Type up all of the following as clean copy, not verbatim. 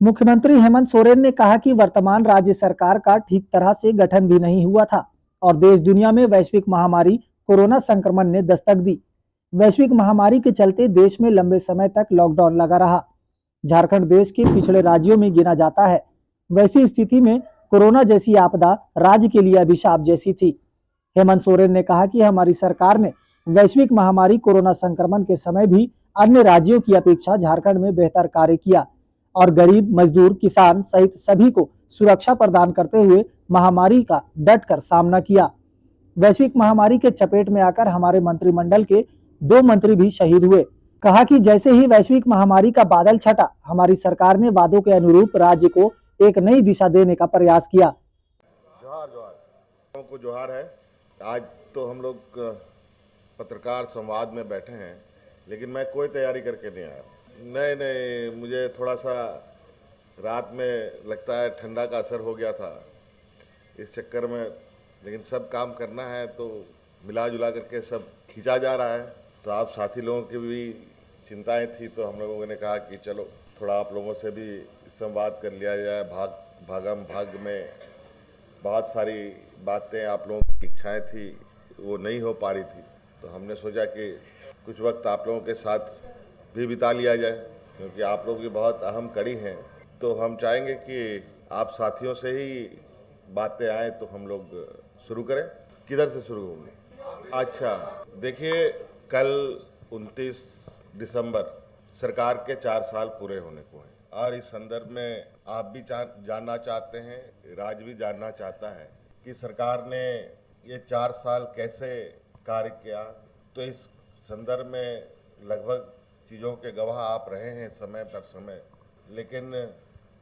मुख्यमंत्री हेमंत सोरेन ने कहा कि वर्तमान राज्य सरकार का ठीक तरह से गठन भी नहीं हुआ था और देश दुनिया में वैश्विक महामारी कोरोना संक्रमण ने दस्तक दी। वैश्विक महामारी के चलते देश में लंबे समय तक लॉकडाउन लगा रहा। झारखंड देश के पिछड़े राज्यों में गिना जाता है। वैसी स्थिति में कोरोना जैसी आपदा राज्य के लिए अभिशाप जैसी थी। हेमंत सोरेन ने कहा कि हमारी सरकार ने वैश्विक महामारी कोरोना संक्रमण के समय भी अन्य राज्यों की अपेक्षा झारखंड में बेहतर कार्य किया और गरीब, मजदूर, किसान सहित सभी को सुरक्षा प्रदान करते हुए महामारी का डटकर सामना किया। वैश्विक महामारी के चपेट में आकर हमारे मंत्रिमंडल के 2 मंत्री भी शहीद हुए। कहा कि जैसे ही वैश्विक महामारी का बादल छटा, हमारी सरकार ने वादों के अनुरूप राज्य को एक नई दिशा देने का प्रयास किया। जोहार जोहार को जोहार है। आज तो हम लोग पत्रकार संवाद में बैठे हैं, लेकिन मैं कोई तैयारी करके नहीं आया। नहीं, मुझे थोड़ा सा रात में लगता है ठंडा का असर हो गया था, इस चक्कर में। लेकिन सब काम करना है तो मिला जुला करके सब खींचा जा रहा है। तो आप साथी लोगों की भी चिंताएं थी, तो हम लोगों ने कहा कि चलो थोड़ा आप लोगों से भी संवाद कर लिया जाए। भागम भाग में बहुत सारी बातें आप लोगों की इच्छाएं थी, वो नहीं हो पा रही थी, तो हमने सोचा कि कुछ वक्त आप लोगों के साथ भी बिता लिया जाए, क्योंकि आप लोग की बहुत अहम कड़ी हैं। तो हम चाहेंगे कि आप साथियों से ही बातें आए, तो हम लोग शुरू करें। किधर से शुरू होंगे? अच्छा, देखिए, कल 29 दिसंबर सरकार के 4 साल पूरे होने को हैं, और इस संदर्भ में आप भी जानना चाहते हैं, राज्य भी जानना चाहता है कि सरकार ने ये 4 साल कैसे कार्य किया। तो इस संदर्भ में लगभग चीज़ों के गवाह आप रहे हैं समय पर समय। लेकिन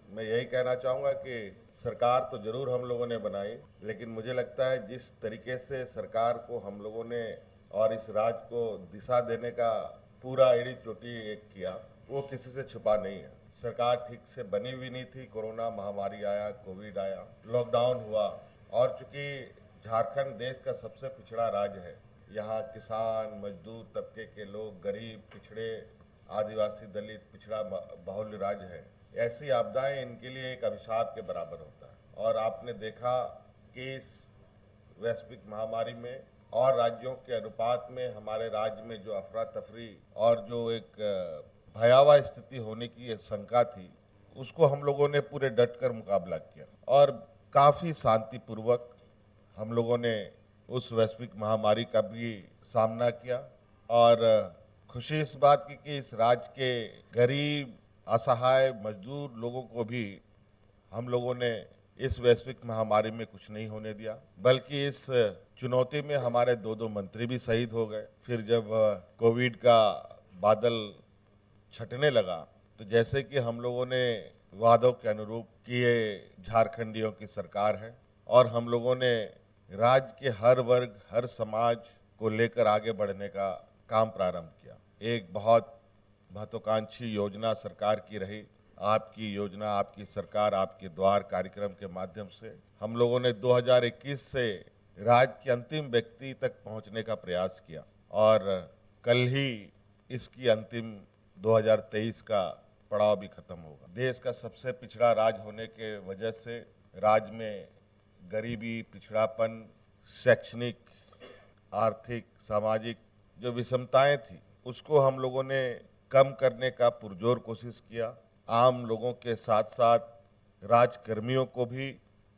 मैं यही कहना चाहूँगा कि सरकार तो ज़रूर हम लोगों ने बनाई, लेकिन मुझे लगता है जिस तरीके से सरकार को हम लोगों ने और इस राज्य को दिशा देने का पूरा एड़ी चोटी एक किया, वो किसी से छुपा नहीं है। सरकार ठीक से बनी हुई नहीं थी। कोरोना महामारी आया, कोविड आया, लॉकडाउन हुआ, और चूंकि झारखंड देश का सबसे पिछड़ा राज्य है, यहाँ किसान, मजदूर तबके के लोग, गरीब, पिछड़े, आदिवासी, दलित, पिछड़ा बाहुल्य राज्य है। ऐसी आपदाएं इनके लिए एक अभिशाप के बराबर होता है। और आपने देखा कि इस वैश्विक महामारी में और राज्यों के अनुपात में हमारे राज्य में जो अफरा तफरी और जो एक भयावह स्थिति होने की शंका थी, उसको हम लोगों ने पूरे डट कर मुकाबला किया और काफ़ी शांतिपूर्वक हम लोगों ने उस वैश्विक महामारी का भी सामना किया। और खुशी इस बात की कि इस राज्य के गरीब, असहाय, मजदूर लोगों को भी हम लोगों ने इस वैश्विक महामारी में कुछ नहीं होने दिया, बल्कि इस चुनौती में हमारे 2 मंत्री भी शहीद हो गए। फिर जब कोविड का बादल छटने लगा, तो जैसे कि हम लोगों ने वादों के अनुरूप किए, झारखंडियों की सरकार है और हम लोगों ने राज्य के हर वर्ग, हर समाज को लेकर आगे बढ़ने का काम प्रारंभ किया। एक बहुत महत्वाकांक्षी योजना सरकार की रही, आपकी योजना, आपकी सरकार, आपके द्वार कार्यक्रम के माध्यम से हम लोगों ने 2021 से राज्य के अंतिम व्यक्ति तक पहुंचने का प्रयास किया, और कल ही इसकी अंतिम 2023 का पड़ाव भी खत्म होगा। देश का सबसे पिछड़ा राज्य होने के वजह से राज्य में गरीबी, पिछड़ापन, शैक्षणिक, आर्थिक, सामाजिक जो विषमताएं थी, उसको हम लोगों ने कम करने का पुरजोर कोशिश किया। आम लोगों के साथ साथ राजकर्मियों को भी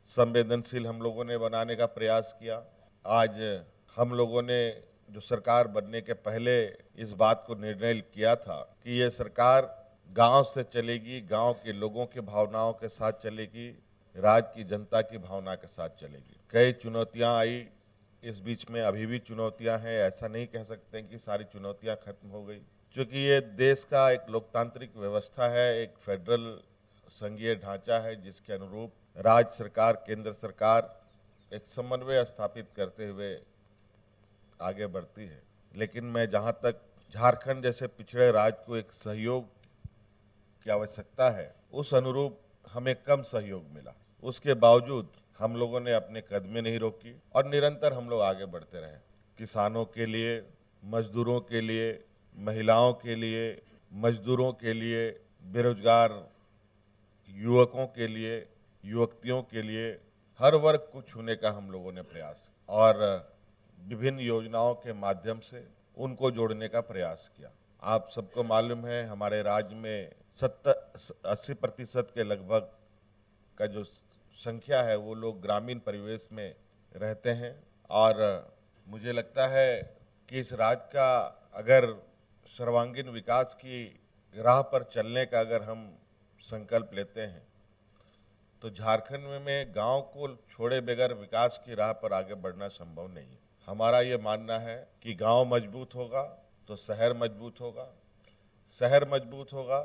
संवेदनशील हम लोगों ने बनाने का प्रयास किया। आज हम लोगों ने जो सरकार बनने के पहले इस बात को निर्णय किया था कि ये सरकार गांव से चलेगी, गांव के लोगों के भावनाओं के साथ चलेगी, राज्य की जनता की भावना के साथ चलेगी। कई चुनौतियां आई, इस बीच में अभी भी चुनौतियां हैं। ऐसा नहीं कह सकते कि सारी चुनौतियां खत्म हो गई, क्योंकि ये देश का एक लोकतांत्रिक व्यवस्था है, एक फेडरल संघीय ढांचा है, जिसके अनुरूप राज्य सरकार, केंद्र सरकार एक समन्वय स्थापित करते हुए आगे बढ़ती है। लेकिन मैं जहां तक झारखंड जैसे पिछड़े राज्य को एक सहयोग की आवश्यकता है, उस अनुरूप हमें कम सहयोग मिला। उसके बावजूद हम लोगों ने अपने कदमें नहीं रोकी और निरंतर हम लोग आगे बढ़ते रहे। किसानों के लिए, मजदूरों के लिए, महिलाओं के लिए, मजदूरों के लिए, बेरोजगार युवकों के लिए, युवतियों के लिए, हर वर्ग को छूने का हम लोगों ने प्रयास और विभिन्न योजनाओं के माध्यम से उनको जोड़ने का प्रयास किया। आप सबको मालूम है हमारे राज्य में 80% के लगभग का जो संख्या है वो लोग ग्रामीण परिवेश में रहते हैं और मुझे लगता है कि इस राज्य का अगर सर्वांगीण विकास की राह पर चलने का अगर हम संकल्प लेते हैं तो झारखंड में गांव को छोड़े बगैर विकास की राह पर आगे बढ़ना संभव नहीं है। हमारा ये मानना है कि गांव मजबूत होगा तो शहर मजबूत होगा, शहर मजबूत होगा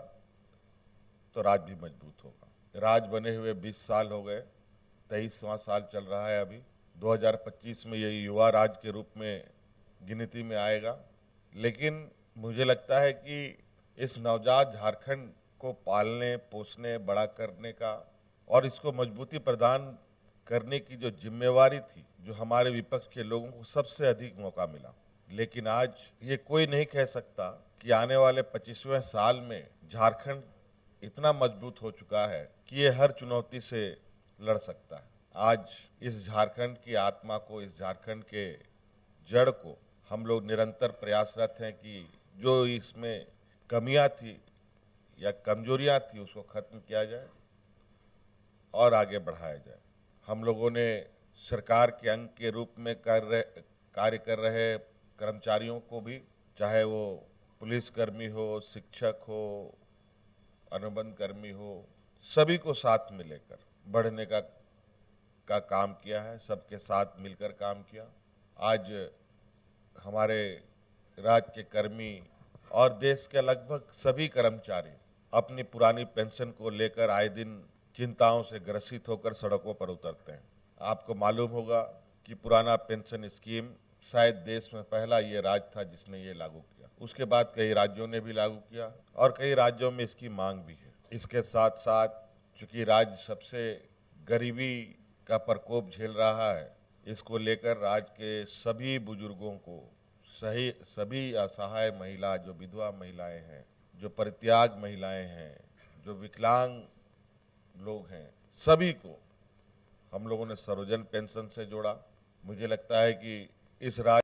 तो राज्य भी मजबूत होगा। राज्य बने हुए 20 साल हो गए, 23वां साल चल रहा है अभी। 2025 में ये युवा राज्य के रूप में गिनती में आएगा, लेकिन मुझे लगता है कि इस नवजात झारखंड को पालने, पोसने, बड़ा करने का और इसको मजबूती प्रदान करने की जो जिम्मेवारी थी, जो हमारे विपक्ष के लोगों को सबसे अधिक मौका मिला। लेकिन आज ये कोई नहीं कह सकता कि आने वाले 25वें साल में झारखंड इतना मजबूत हो चुका है कि ये हर चुनौती से लड़ सकता है। आज इस झारखंड की आत्मा को, इस झारखंड के जड़ को हम लोग निरंतर प्रयासरत हैं कि जो इसमें कमियां थी या कमजोरियां थी उसको खत्म किया जाए और आगे बढ़ाया जाए। हम लोगों ने सरकार के अंग के रूप में कार्य कर रहे कर्मचारियों को भी, चाहे वो पुलिसकर्मी हो, शिक्षक हो, अनुबंध कर्मी हो, सभी को साथ में लेकर बढ़ने का काम किया है, सबके साथ मिलकर काम किया। आज हमारे राज्य के कर्मी और देश के लगभग सभी कर्मचारी अपनी पुरानी पेंशन को लेकर आए दिन चिंताओं से ग्रसित होकर सड़कों पर उतरते हैं। आपको मालूम होगा कि पुराना पेंशन स्कीम शायद देश में पहला ये राज्य था जिसने ये लागू किया। उसके बाद कई राज्यों ने भी लागू किया और कई राज्यों में इसकी मांग भी है। इसके साथ साथ चूंकि राज्य सबसे गरीबी का प्रकोप झेल रहा है, इसको लेकर राज्य के सभी बुजुर्गों को, सभी असहाय महिला, जो विधवा महिलाएं हैं, जो परित्याग महिलाएं हैं, जो विकलांग लोग हैं, सभी को हम लोगों ने सर्वजन पेंशन से जोड़ा। मुझे लगता है कि इस राज्य